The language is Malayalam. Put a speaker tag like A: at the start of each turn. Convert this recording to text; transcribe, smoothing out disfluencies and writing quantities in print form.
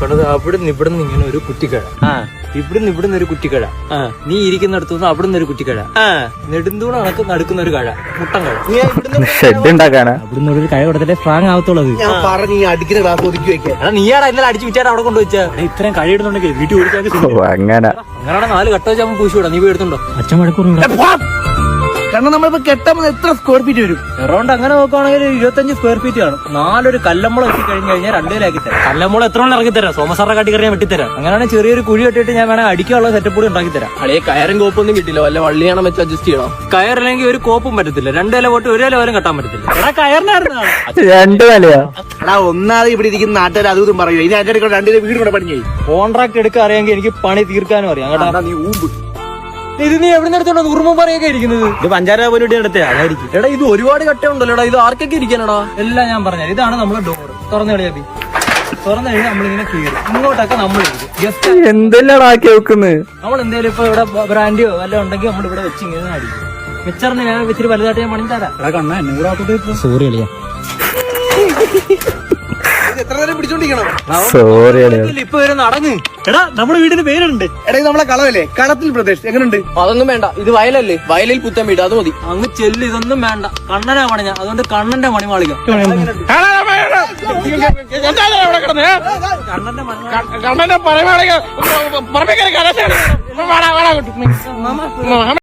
A: ഇവിടുന്ന് ഇങ്ങനെ ഒരു കുറ്റിക്കഴ, ഇവിടുന്ന് ഒരു കുറ്റിക്കഴ, നീ ഇരിക്കുന്നിടത്തുനിന്ന് അവിടുന്ന് ഒരു കുറ്റിക്കഴ, നെടുന്തൂണ് കണക്ക് നടക്കുന്ന ഒരു കഴ, മുട്ടൻ കഴ.
B: ഷെഡ് ഉണ്ടാക്കാനാ
A: അവിടുന്ന് ഒരു കഴ കൊടുത്തിട്ടേ സ്ട്രോങ് ആവത്തുള്ളത്.
C: ഞാൻ പറഞ്ഞു ഈ അടിക്കുന്ന ക്ലാസ് ഒതുക്കി വെക്കാൻ.
A: നീയാടാ ഇന്നലെ അടിച്ചു വിറ്റാൻ അവിടെ കൊണ്ടുവച്ചാ. ഇത്രയും കഴിയിടുന്നുണ്ടെങ്കിൽ വീട്ടിൽ ഓടിക്കാൻ
B: അങ്ങനെ
A: അങ്ങനെയാണ് 4 കട്ട വെച്ചാൽ പൂശി വിടാം. നീ പോയി എടുത്തുണ്ടോ? അച്ഛൻ മഴക്കൂറുണ്ട്.
C: കാരണം നമ്മളിപ്പോ കെട്ടുമ്പോൾ എത്ര സ്ക്വയർ ഫീറ്റ് വരും?
A: അറൗണ്ട് അങ്ങനെ നോക്കുവാണെങ്കിൽ 25 സ്ക്വയർ ഫീറ്റ് കാണും. 4 കല്ലമ്പളം എത്തി കഴിഞ്ഞ് കഴിഞ്ഞാൽ 2 ആക്കി തരാം. കല്ലമ്പളം എത്ര കൊണ്ട് ഇറക്കി തരാം? സോമസാറിനെ കാട്ടിക്കറിയാൻ വെട്ടിത്തരാം. അങ്ങനെയാണ് ചെറിയൊരു കുഴി കെട്ടിട്ട് ഞാൻ വേണേ അടിക്കാനുള്ള സെറ്റപ്പ് കൂടി ഉണ്ടാക്കി തരാം.
C: അളിയെ കയറും കോപ്പൊന്നും കിട്ടില്ല, വല്ല വള്ളിയാണം വെച്ച് അഡ്ജസ്റ്റ് ചെയ്യണം.
A: കയറില്ലെങ്കിൽ ഒരു കോപ്പും പറ്റത്തില്ല. 2 ഇല പോട്ട് 1 ഇല പോലും കെട്ടാൻ പറ്റത്തില്ല. എടാ കയറിനായിരുന്നു
B: 2 നിലയാ.
C: എടാ ഒന്നാമത് ഇവിടെ ഇരിക്കുന്ന നാട്ടുകാർ അതും പറയൂ. ഇനി അതിന്റെ ഇടയ്ക്ക് 2 വീട് കൂടെ പണിയായി.
A: കോൺട്രാക്ട് എടുക്കാൻ അറിയാമെങ്കിൽ എനിക്ക് പണി തീർക്കാനും അറിയാം കേട്ടാ.
C: നീ ഊമ്പ്
A: ഇത് നീ എവിടെ നിർത്തോണ്ട് ഉറുമ്പം പറയൊക്കെ ഇരിക്കുന്നത്?
C: ഇത് പഞ്ചാര പോലും എടുത്തേ അതായിരിക്കും. എടാ ഇത് ഒരുപാട് കട്ടയുണ്ടല്ലോ. ഇത് ആർക്കൊക്കെ ഇരിക്കാനടാ?
A: എല്ലാം ഞാൻ പറഞ്ഞ ഇതാണ് നമ്മളെ ഡോർ. തുറന്നു കളിയാ തുറന്നു കഴിഞ്ഞാൽ നമ്മളിങ്ങനെ കീറും. ഇങ്ങോട്ടൊക്കെ നമ്മൾ ജസ്റ്റ്
B: എന്തെല്ലാം ആക്കി വെക്കുന്നത്.
A: നമ്മൾ എന്തെങ്കിലും ഇപ്പൊ ഇവിടെ ബ്രാൻഡിയോ വല്ല ഉണ്ടെങ്കിൽ നമ്മൾ ഇവിടെ വെച്ച് ഇങ്ങനെ അടിക്കും. മിച്ചറിന് ഞാൻ ഇച്ചിരി വലുതായിട്ട് ഞാൻ പണി തരാം. സോറി കളിയാ.
C: എത്ര നേരം പിടിച്ചോണ്ടിരിക്കണം?
B: സോറി
A: ഇപ്പൊ വരുന്ന അടങ്ങ്. എടാ നമ്മുടെ വീടിന് പേരുണ്ട്.
C: എടാ ഇത് നമ്മളെ കളവല്ലേ, കളത്തിൽ പ്രദേശ് എങ്ങനെയുണ്ട്? അതൊന്നും വേണ്ട, ഇത് വയലല്ലേ, വയലിൽ പുത്തൻ വീട്, അത് മതി.
A: അങ്ങ് ചെല്ല്, ഇതൊന്നും വേണ്ട. കണ്ണനാ പണിഞ്ഞ, അതുകൊണ്ട് കണ്ണന്റെ മണിമാളിക. കണ്ണന്റെ മണിമാളിക.